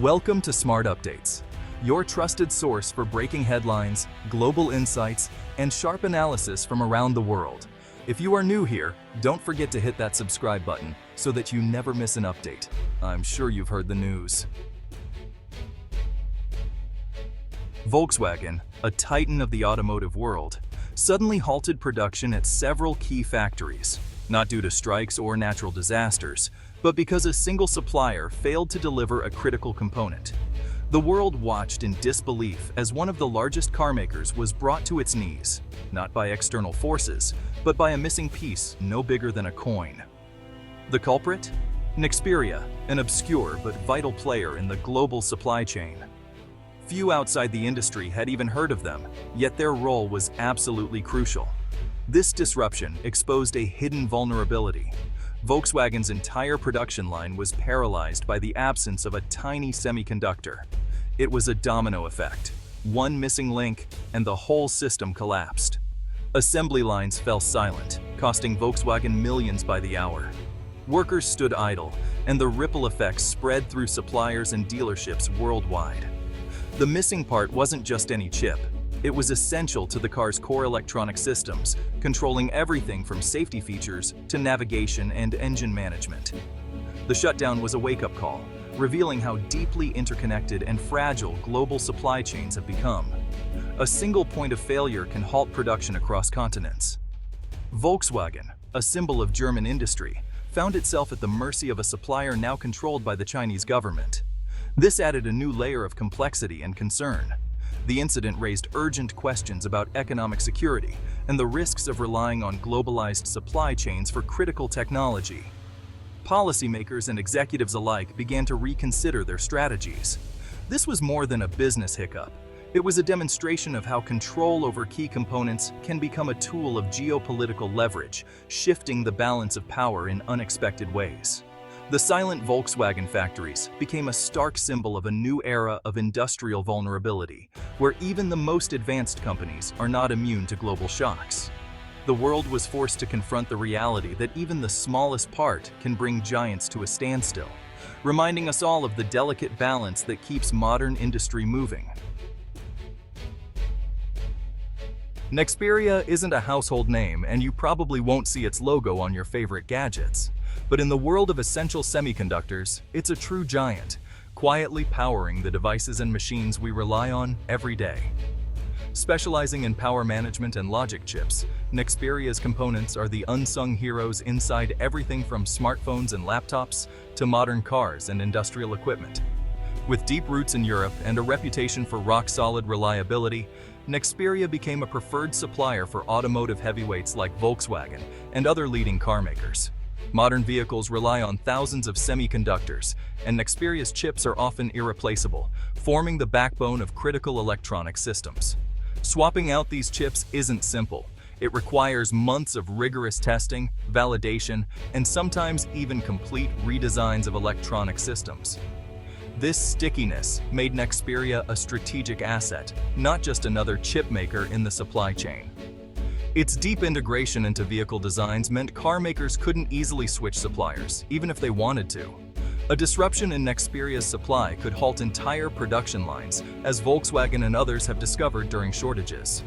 Welcome to Smart Updates, your trusted source for breaking headlines, global insights, and sharp analysis from around the world. If you are new here, don't forget to hit that subscribe button so that you never miss an update. I'm sure you've heard the news. Volkswagen, a titan of the automotive world, suddenly halted production at several key factories, not due to strikes or natural disasters, but because a single supplier failed to deliver a critical component. The world watched in disbelief as one of the largest car makers was brought to its knees, not by external forces, but by a missing piece no bigger than a coin. The culprit? Nexperia, an obscure but vital player in the global supply chain. Few outside the industry had even heard of them, yet their role was absolutely crucial. This disruption exposed a hidden vulnerability. Volkswagen's entire production line was paralyzed by the absence of a tiny semiconductor. It was a domino effect. One missing link, and the whole system collapsed. Assembly lines fell silent, costing Volkswagen millions by the hour. Workers stood idle, and the ripple effects spread through suppliers and dealerships worldwide. The missing part wasn't just any chip. It was essential to the car's core electronic systems, controlling everything from safety features to navigation and engine management. The shutdown was a wake-up call, revealing how deeply interconnected and fragile global supply chains have become. A single point of failure can halt production across continents. Volkswagen, a symbol of German industry, found itself at the mercy of a supplier now controlled by the Chinese government. This added a new layer of complexity and concern. The incident raised urgent questions about economic security and the risks of relying on globalized supply chains for critical technology. Policymakers and executives alike began to reconsider their strategies. This was more than a business hiccup. It was a demonstration of how control over key components can become a tool of geopolitical leverage, shifting the balance of power in unexpected ways. The silent Volkswagen factories became a stark symbol of a new era of industrial vulnerability, where even the most advanced companies are not immune to global shocks. The world was forced to confront the reality that even the smallest part can bring giants to a standstill, reminding us all of the delicate balance that keeps modern industry moving. Nexperia isn't a household name, and you probably won't see its logo on your favorite gadgets. But in the world of essential semiconductors, it's a true giant, quietly powering the devices and machines we rely on every day. Specializing in power management and logic chips, Nexperia's components are the unsung heroes inside everything from smartphones and laptops to modern cars and industrial equipment. With deep roots in Europe and a reputation for rock-solid reliability, Nexperia became a preferred supplier for automotive heavyweights like Volkswagen and other leading car makers. Modern vehicles rely on thousands of semiconductors, and Nexperia's chips are often irreplaceable, forming the backbone of critical electronic systems. Swapping out these chips isn't simple. It requires months of rigorous testing, validation, and sometimes even complete redesigns of electronic systems. This stickiness made Nexperia a strategic asset, not just another chip maker in the supply chain. Its deep integration into vehicle designs meant car makers couldn't easily switch suppliers, even if they wanted to. A disruption in Nexperia's supply could halt entire production lines, as Volkswagen and others have discovered during shortages.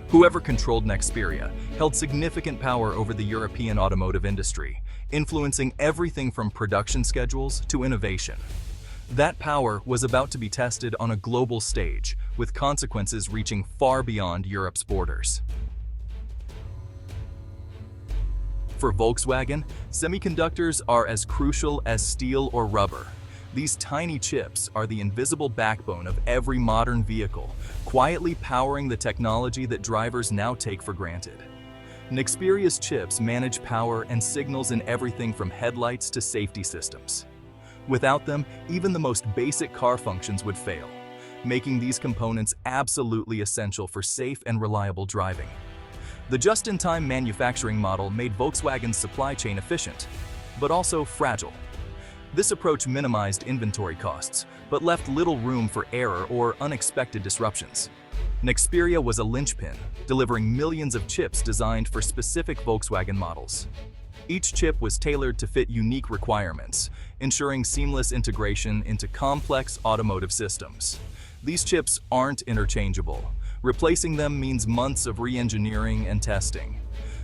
Whoever controlled Nexperia held significant power over the European automotive industry, influencing everything from production schedules to innovation. That power was about to be tested on a global stage, with consequences reaching far beyond Europe's borders. For Volkswagen, semiconductors are as crucial as steel or rubber. These tiny chips are the invisible backbone of every modern vehicle, quietly powering the technology that drivers now take for granted. Nexperia's chips manage power and signals in everything from headlights to safety systems. Without them, even the most basic car functions would fail, making these components absolutely essential for safe and reliable driving. The just-in-time manufacturing model made Volkswagen's supply chain efficient, but also fragile. This approach minimized inventory costs, but left little room for error or unexpected disruptions. Nexperia was a linchpin, delivering millions of chips designed for specific Volkswagen models. Each chip was tailored to fit unique requirements, ensuring seamless integration into complex automotive systems. These chips aren't interchangeable. Replacing them means months of re-engineering and testing.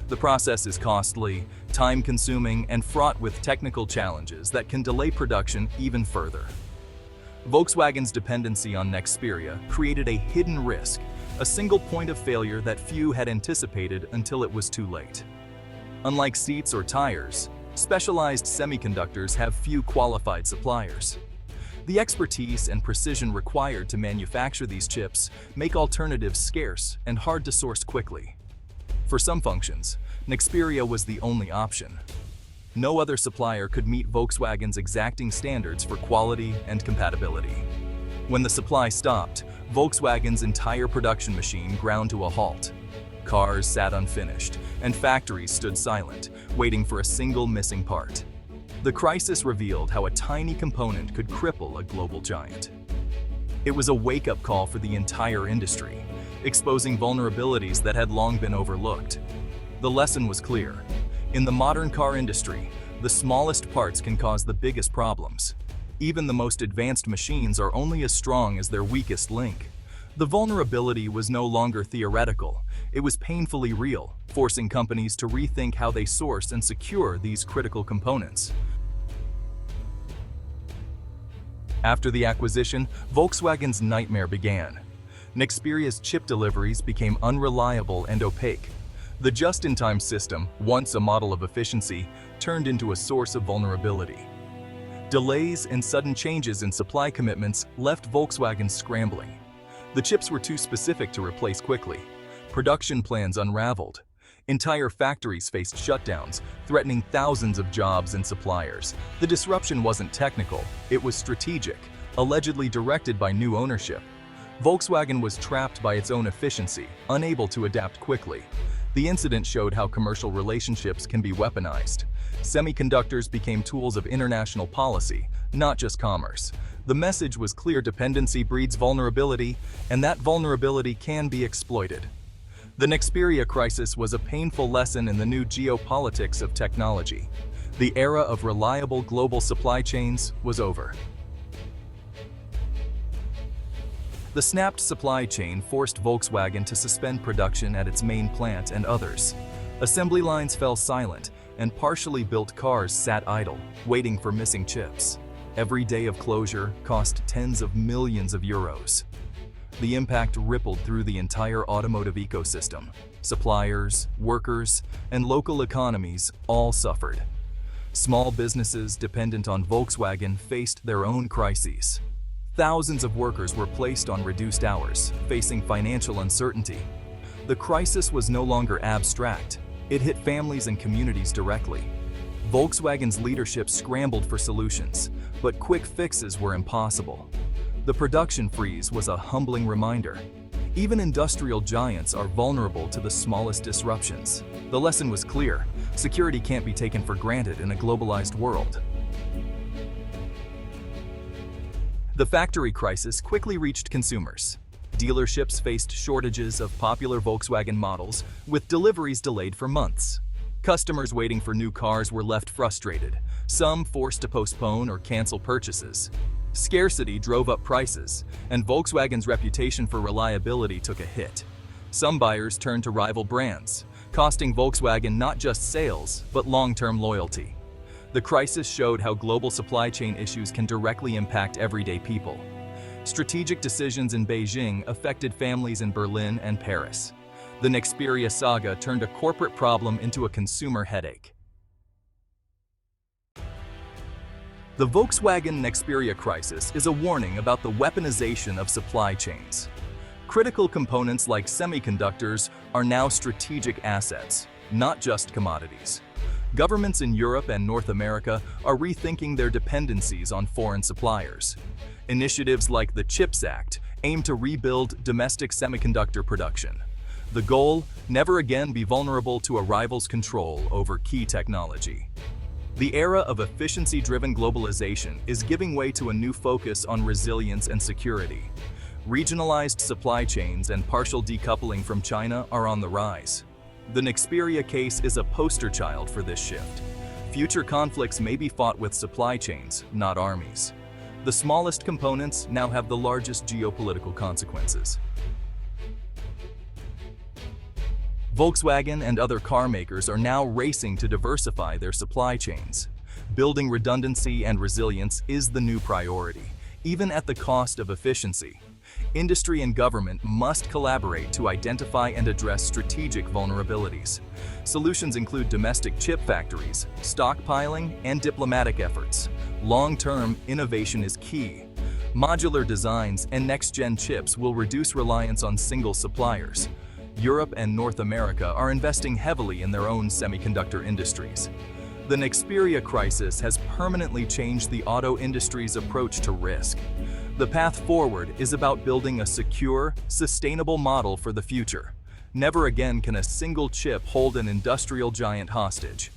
The process is costly, time-consuming, and fraught with technical challenges that can delay production even further. Volkswagen's dependency on Nexperia created a hidden risk, a single point of failure that few had anticipated until it was too late. Unlike seats or tires, specialized semiconductors have few qualified suppliers. The expertise and precision required to manufacture these chips make alternatives scarce and hard to source quickly. For some functions, Nexperia was the only option. No other supplier could meet Volkswagen's exacting standards for quality and compatibility. When the supply stopped, Volkswagen's entire production machine ground to a halt. Cars sat unfinished, and factories stood silent, waiting for a single missing part. The crisis revealed how a tiny component could cripple a global giant. It was a wake-up call for the entire industry, exposing vulnerabilities that had long been overlooked. The lesson was clear. In the modern car industry, the smallest parts can cause the biggest problems. Even the most advanced machines are only as strong as their weakest link. The vulnerability was no longer theoretical, it was painfully real, forcing companies to rethink how they source and secure these critical components. After the acquisition, Volkswagen's nightmare began. Nexperia's chip deliveries became unreliable and opaque. The just-in-time system, once a model of efficiency, turned into a source of vulnerability. Delays and sudden changes in supply commitments left Volkswagen scrambling. The chips were too specific to replace quickly. Production plans unraveled. Entire factories faced shutdowns, threatening thousands of jobs and suppliers. The disruption wasn't technical, it was strategic, allegedly directed by new ownership. Volkswagen was trapped by its own efficiency, unable to adapt quickly. The incident showed how commercial relationships can be weaponized. Semiconductors became tools of international policy, not just commerce. The message was clear: dependency breeds vulnerability, and that vulnerability can be exploited. The Nexperia crisis was a painful lesson in the new geopolitics of technology. The era of reliable global supply chains was over. The snapped supply chain forced Volkswagen to suspend production at its main plant and others. Assembly lines fell silent, and partially built cars sat idle, waiting for missing chips. Every day of closure cost tens of millions of euros. The impact rippled through the entire automotive ecosystem. Suppliers, workers, and local economies all suffered. Small businesses dependent on Volkswagen faced their own crises. Thousands of workers were placed on reduced hours, facing financial uncertainty. The crisis was no longer abstract. It hit families and communities directly. Volkswagen's leadership scrambled for solutions, but quick fixes were impossible. The production freeze was a humbling reminder. Even industrial giants are vulnerable to the smallest disruptions. The lesson was clear: security can't be taken for granted in a globalized world. The factory crisis quickly reached consumers. Dealerships faced shortages of popular Volkswagen models, with deliveries delayed for months. Customers waiting for new cars were left frustrated, some forced to postpone or cancel purchases. Scarcity drove up prices, and Volkswagen's reputation for reliability took a hit. Some buyers turned to rival brands, costing Volkswagen not just sales, but long-term loyalty. The crisis showed how global supply chain issues can directly impact everyday people. Strategic decisions in Beijing affected families in Berlin and Paris. The Nexperia saga turned a corporate problem into a consumer headache. The Volkswagen Nexperia crisis is a warning about the weaponization of supply chains. Critical components like semiconductors are now strategic assets, not just commodities. Governments in Europe and North America are rethinking their dependencies on foreign suppliers. Initiatives like the CHIPS Act aim to rebuild domestic semiconductor production. The goal: never again be vulnerable to a rival's control over key technology. The era of efficiency-driven globalization is giving way to a new focus on resilience and security. Regionalized supply chains and partial decoupling from China are on the rise. The Nexperia case is a poster child for this shift. Future conflicts may be fought with supply chains, not armies. The smallest components now have the largest geopolitical consequences. Volkswagen and other car makers are now racing to diversify their supply chains. Building redundancy and resilience is the new priority, even at the cost of efficiency. Industry and government must collaborate to identify and address strategic vulnerabilities. Solutions include domestic chip factories, stockpiling, and diplomatic efforts. Long-term, innovation is key. Modular designs and next-gen chips will reduce reliance on single suppliers. Europe and North America are investing heavily in their own semiconductor industries. The Nexperia crisis has permanently changed the auto industry's approach to risk. The path forward is about building a secure, sustainable model for the future. Never again can a single chip hold an industrial giant hostage.